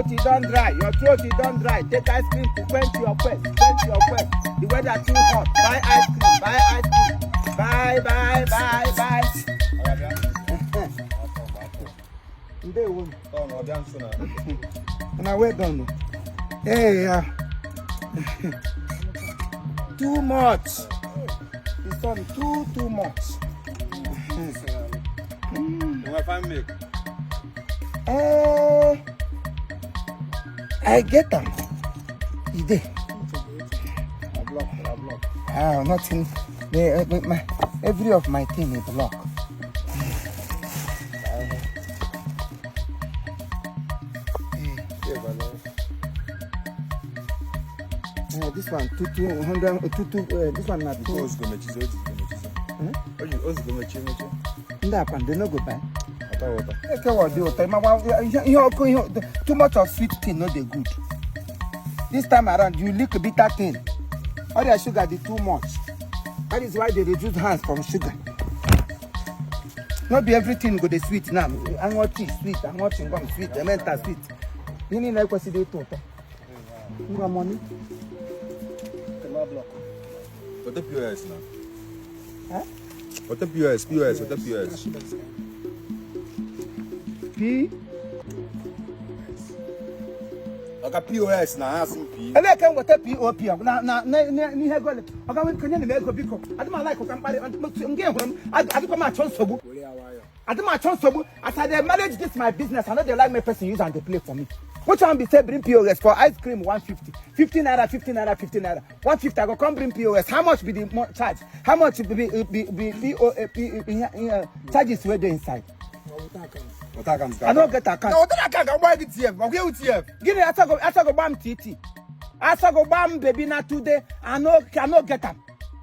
throat is don't dry. Your throat is don't dry. Take ice cream to quench your quest. Quench your quest. The weather too hot. Buy ice cream. Buy ice cream. Bye. Now we're done. Hey, too much. This one too much. I get them. Is there? I block. Nothing. Every of my thing is block. This one, 200. This one not. They no go buy. Too much of sweet thing, not the good. This time around, you lick a bitter thing. All the sugar is too much. That is why they reduce hands from sugar. Not be everything go the sweet now. I want tea sweet, I want chewing sweet, I meant that sweet. You need like what they total. You got money? What the POS now? Huh? What the POS? What the POS? P? I got POS now, I have P. And I can't what a POP. Now, you have got it. I can't make a big. I don't like somebody. I don't come out so. I don't my chance so. As I manage this my business, I know they like my person use and they play for me. What time be say bring POS for ice cream 150, 15 naira, 15 naira, 15 naira, 150. I go come bring POS. How much be the charge? How much be charges where they inside? I don't get account. No, I can't buy the TF. Okay, with TF. Give me I go bam TT. I go bam baby na today. I no get am.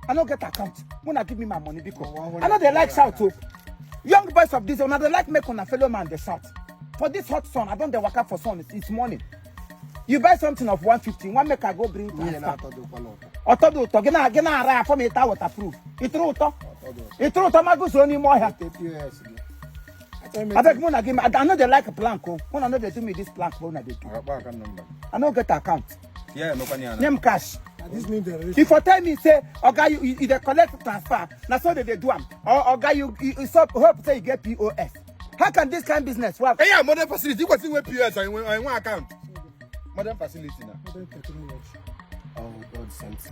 I no get account. When I give me my money because I know they like shout too. Young boys of this, they like make on a fellow man they shout. For this hot sun, I don't they work out for sun. It's morning. You buy something of 150, one make I go bring to Otodo to gena arrive for me that waterproof. It's true to. It's true to my goose only more here. I beg Mona give me. I know they like a plank. When I know they do me this plank, when I do. I don't get account. Yeah, no money. Name cash. This means the if you tell me say, okay, you they collect transfer, that's how they do them. Or okay, you hope say you get POS. How can this kind of business work? Hey, yeah, modern facility. What's in POS on one account? Modern facility now. modern technology. Oh, God sent.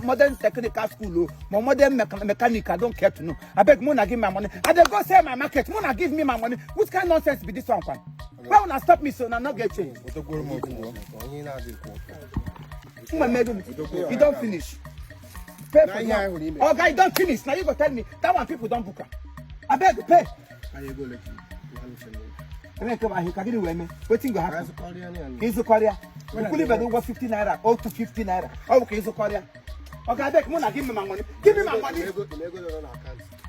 Modern technical school, modern mechanic. I don't care to know. I beg Mona give me my money. I dey go sell my market. Mona give me my money. What kind of nonsense be this one? Why wanna stop me so now not get change? You don't finish. Pay for now. Oh, guy, don't finish. Now you go tell me that one people don't book her. I beg you pay. Waiting go happen. He's a Korea. You could even over 50 naira, or to 50 naira. Okay, he's a Korea. Okay, I beg Mona, give me my money. Give me my money.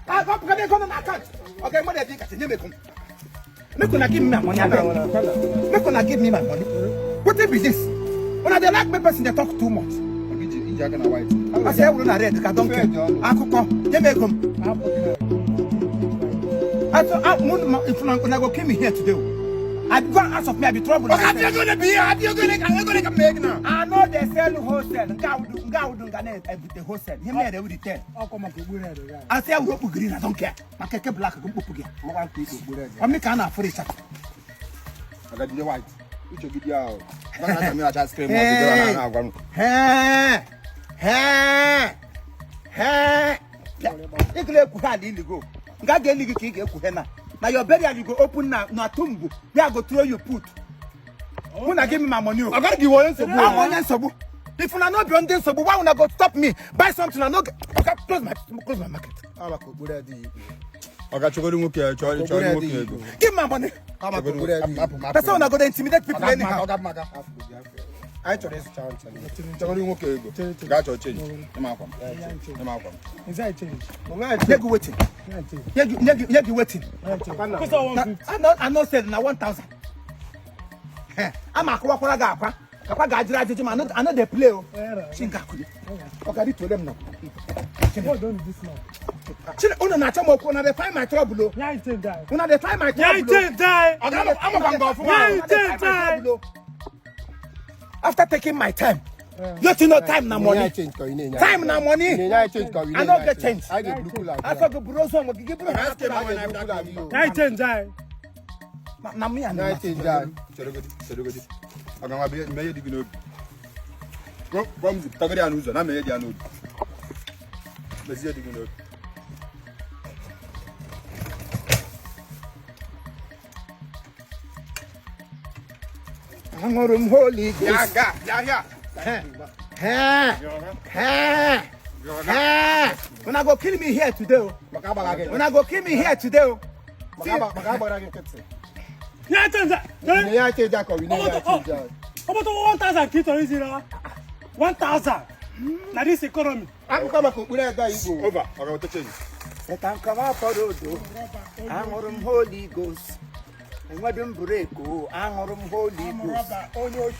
I got to go on account. Okay, what I think I should come. Make gonna give me my money. Make gonna give me my money. What is this? When they like my person, they talk too much. I say I will not read. I don't care. I could come. They make them. I thought if I'm gonna go kill me here today. I'd go out of me. I be trouble. What are you gonna be? Are you gonna make now? I know they sell wholesale. God the wholesale. He made it with the 10. I say I will go green. I don't care. I can keep black. I'm making a free shot. I got the white. Which will give you out. Now your burial you go open now tumbu. Where I go throw you put. When I give me my money. I gotta give one sobu. If you are not beyond this, why would I go stop me? Buy something and not close my market. I got you give my money. That's how I go to intimidate people anyhow. I told this chance. Got your change. Is that change? You waiting. You waiting. I know said now 1,000. I'm a kwakora gapa. Kapa gajira I know they play. Shinga kudi. Okay, I told them now. What done this now? Chile, una na chamo ko na dey find my trouble. Yeah, you take die. Una dey find my trouble. Yeah, you take die. I'm going go for Yeah, you take die. After taking my time. You know time na money. Time na money. I don't get change. I get blue like. I thought the bros one will give bro. Yeah, Yeah, you take die. Na me and I change that. Sorry. I'm gonna be made you know. From the Tagari and Uza, I'm made you know. Let's see you know. Angorum holy ghost. Yeah. When I go kill me here today. When I go kill me here today. Yeah, you take die. Yeah, change that. We need to change that. How about 1,000 kids or is it 1,000? Now this economy. I'm coming to Igbo. Over. I'm going to change. Let am come out for road. Angorum holy ghost. Enwedum break o. Angorum holy ghost.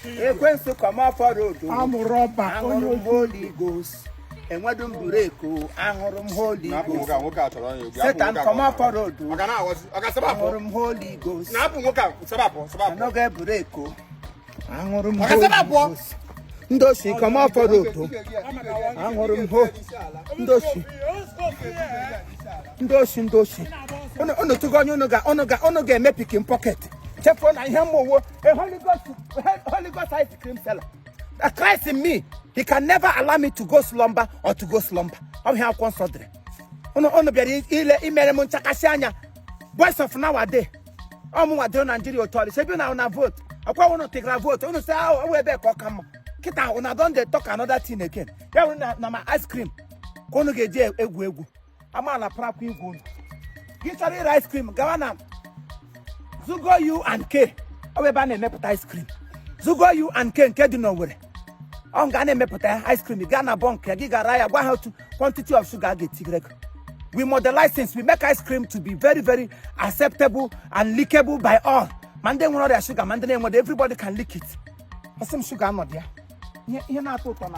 Ekwensu come out for road. Angorum holy ghost. Enwedum break o. Angorum holy ghost. Satan come out for road. Angorum holy ghost. I no get break o. Angorum holy ghost. Ndoshi come out for road. Angorum holy. Ndoshi. Ono to go ono ga me picking pocket. Check for na him wo a Holy Ghost ice cream seller. That Christ in me, he can never allow me to go slumber or to go slumber. I'm here consodre. Ono be ile imere mo nchakasi anya. Boys of nowadays. Omo wa dey Nigeria authority. Say be na una vote. Akwa wono take na vote. Ono say how we be ko kam. Kita una don dey talk another thing again. Yeah, na my ice cream. Kono ge je egwu. Amala prapu igwu. Gitari ice cream, Gawana. Zugo you and K. Owe ne meput ice cream. Zugo you and K do no worry. On Gane meput ice cream, Gana bonk, Giga Raya, what how to quantity of sugar get tigrek. We model license, we make ice cream to be very, very acceptable and lickable by all. Mande will not their sugar, Mande everybody can lick it. But some sugar not there. You're not open.